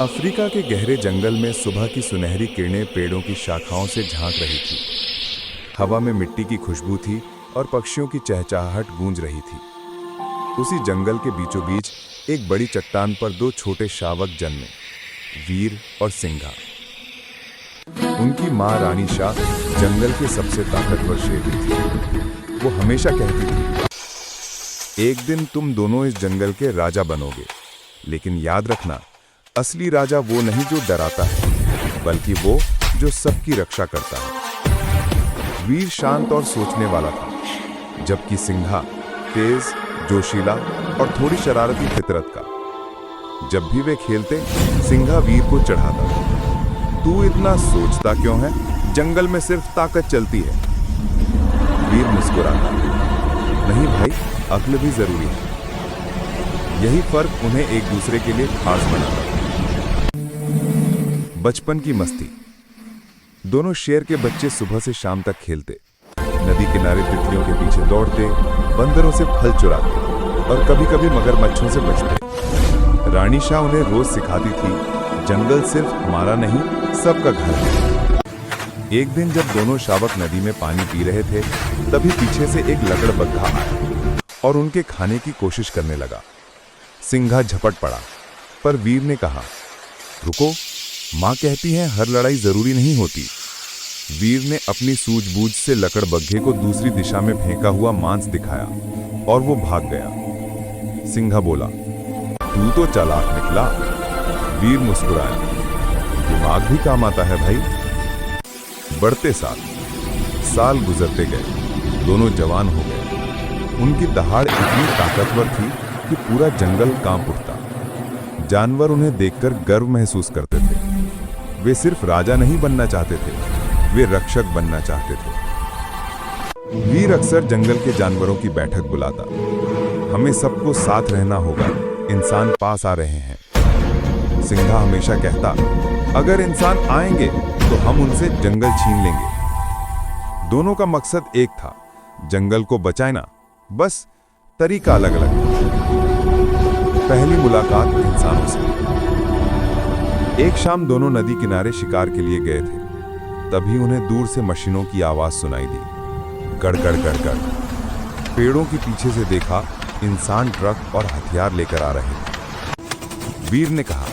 Africa के गहरे जंगल में सुबह की सुनहरी किरणें पेड़ों की शाखाओं से झांक रही थी। हवा में मिट्टी की खुशबू थी और पक्षियों की चहचहाहट गूंज रही थी। उसी जंगल के बीचों बीच एक बड़ी चट्टान पर दो छोटे शावक जन्मे, वीर और सिंघा। उनकी माँ रानी शाह जंगल के सबसे ताकतवर शेर थी। वो हमेशा कहती थी, एक दिन तुम दोनों इस जंगल के राजा बनोगे, लेकिन याद रखना, असली राजा वो नहीं जो डराता है, बल्कि वो जो सबकी रक्षा करता है। वीर शांत और सोचने वाला था, जबकि सिंघा तेज, जोशीला और थोड़ी शरारती फितरत का। जब भी वे खेलते, सिंघा वीर को चढ़ाता, तू इतना सोचता क्यों है? जंगल में सिर्फ ताकत चलती है। वीर मुस्कुराता, नहीं भाई, अक्ल भी जरूरी है। यही फर्क उन्हें एक दूसरे के लिए खास बनाता। बचपन की मस्ती। दोनों शेर के बच्चे सुबह से शाम तक खेलते, नदी किनारे तितलियों के पीछे दौड़ते, बंदरों से फल चुराते और कभी-कभी मगरमच्छों से बचते। रानी शाह उन्हें रोज सिखाती थी, जंगल सिर्फ हमारा नहीं, सबका घर है। एक दिन जब दोनों शावक नदी में पानी पी रहे थे, तभी पीछे से एक लकड़बग्घा आया और उनके खाने की कोशिश करने लगा। सिंघा झपट पड़ा, पर वीर ने कहा, रुको, माँ कहती है हर लड़ाई जरूरी नहीं होती। वीर ने अपनी सूझबूझ से लकड़बग्घे को दूसरी दिशा में फेंका हुआ मांस दिखाया और वो भाग गया। सिंघा बोला, तू तो चालाक निकला। वीर मुस्कुराया, दिमाग भी काम आता है भाई। बढ़ते साल गुजरते गए, दोनों जवान हो गए। उनकी दहाड़ इतनी ताकतवर थी कि पूरा जंगल कांप उठता। जानवर उन्हें देखकर गर्व महसूस करते थे। वे सिर्फ राजा नहीं बनना चाहते थे, वे रक्षक बनना चाहते थे। वीर अक्सर जंगल के जानवरों की बैठक बुलाता, हमें सबको साथ रहना होगा, इंसान पास आ रहे हैं। सिंघा हमेशा कहता, अगर इंसान आएंगे तो हम उनसे जंगल छीन लेंगे। दोनों का मकसद एक था, जंगल को बचाना, बस तरीका अलग अलग था। पहली मुलाकात इंसानों से। एक शाम दोनों नदी किनारे शिकार के लिए गए थे। तभी उन्हें दूर से मशीनों की आवाज सुनाई दी, गड़गड़ गड़गड़। पेड़ों के पीछे से देखा, इंसान ट्रक और हथियार लेकर आ रहे थे। वीर ने कहा,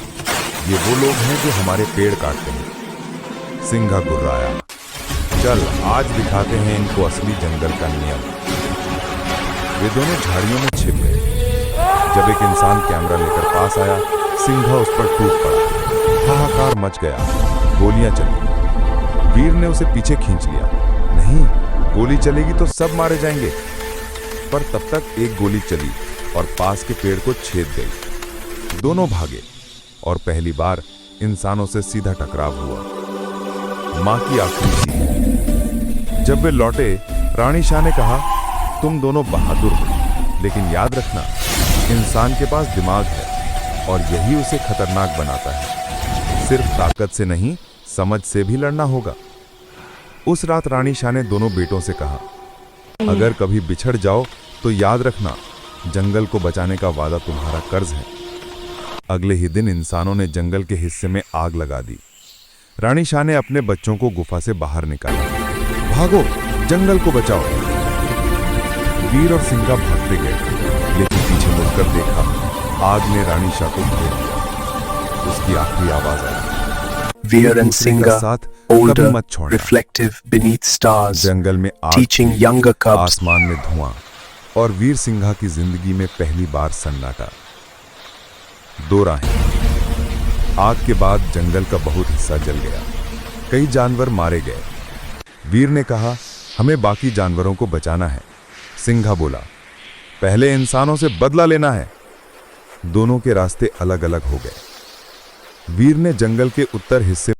ये वो लोग हैं जो हमारे पेड़ काटते हैं। सिंघा गुर्राया, चल आज दिखाते हैं इनको असली जंगल का नियम। वे दोनों झाड़ियों में छिप गए। जब एक इंसान कैमरा लेकर पास आया, सिंघा उस पर टूट पड़ा। हाहाकार मच गया, गोलियां चली। वीर ने उसे पीछे खींच लिया, नहीं, गोली चलेगी तो सब मारे जाएंगे। पर तब तक एक गोली चली और पास के पेड़ को छेद गई। दोनों भागे और पहली बार इंसानों से सीधा टकराव हुआ। मां की आखिरी चीख। जब वे लौटे, रानी शाह ने कहा, तुम दोनों बहादुर हो, लेकिन याद रखना, इंसान के पास दिमाग है और यही उसे खतरनाक बनाता है। सिर्फ ताकत से नहीं, समझ से भी लड़ना होगा। उस रात रानी शाह ने दोनों बेटों से कहा, अगर कभी बिछड़ जाओ तो याद रखना, जंगल को बचाने का वादा तुम्हारा कर्ज है। अगले ही दिन इंसानों ने जंगल के हिस्से में आग लगा दी। रानी शाह ने अपने बच्चों को गुफा से बाहर निकाला, भागो, जंगल को बचाओ। वीर और सिंघा भागते गए, लेकिन पीछे मुड़कर देखा, आग ने रानी शाह को घेर लिया। उसकी आखिरी आवाज आई, Veer and Singha, older, मत छोड़ना। reflective beneath stars, जंगल में आग, teaching younger cubs. आसमान में धुआं और वीर सिंघा की जिंदगी में पहली बार सन्नाटा। दो राहें। आग के बाद जंगल का बहुत हिस्सा जल गया, कई जानवर मारे गए। वीर ने कहा, हमें बाकी जानवरों को बचाना है। सिंघा बोला, पहले इंसानों से बदला लेना है। दोनों के रास्ते अलग अलग हो गए। वीर ने जंगल के उत्तर हिस्से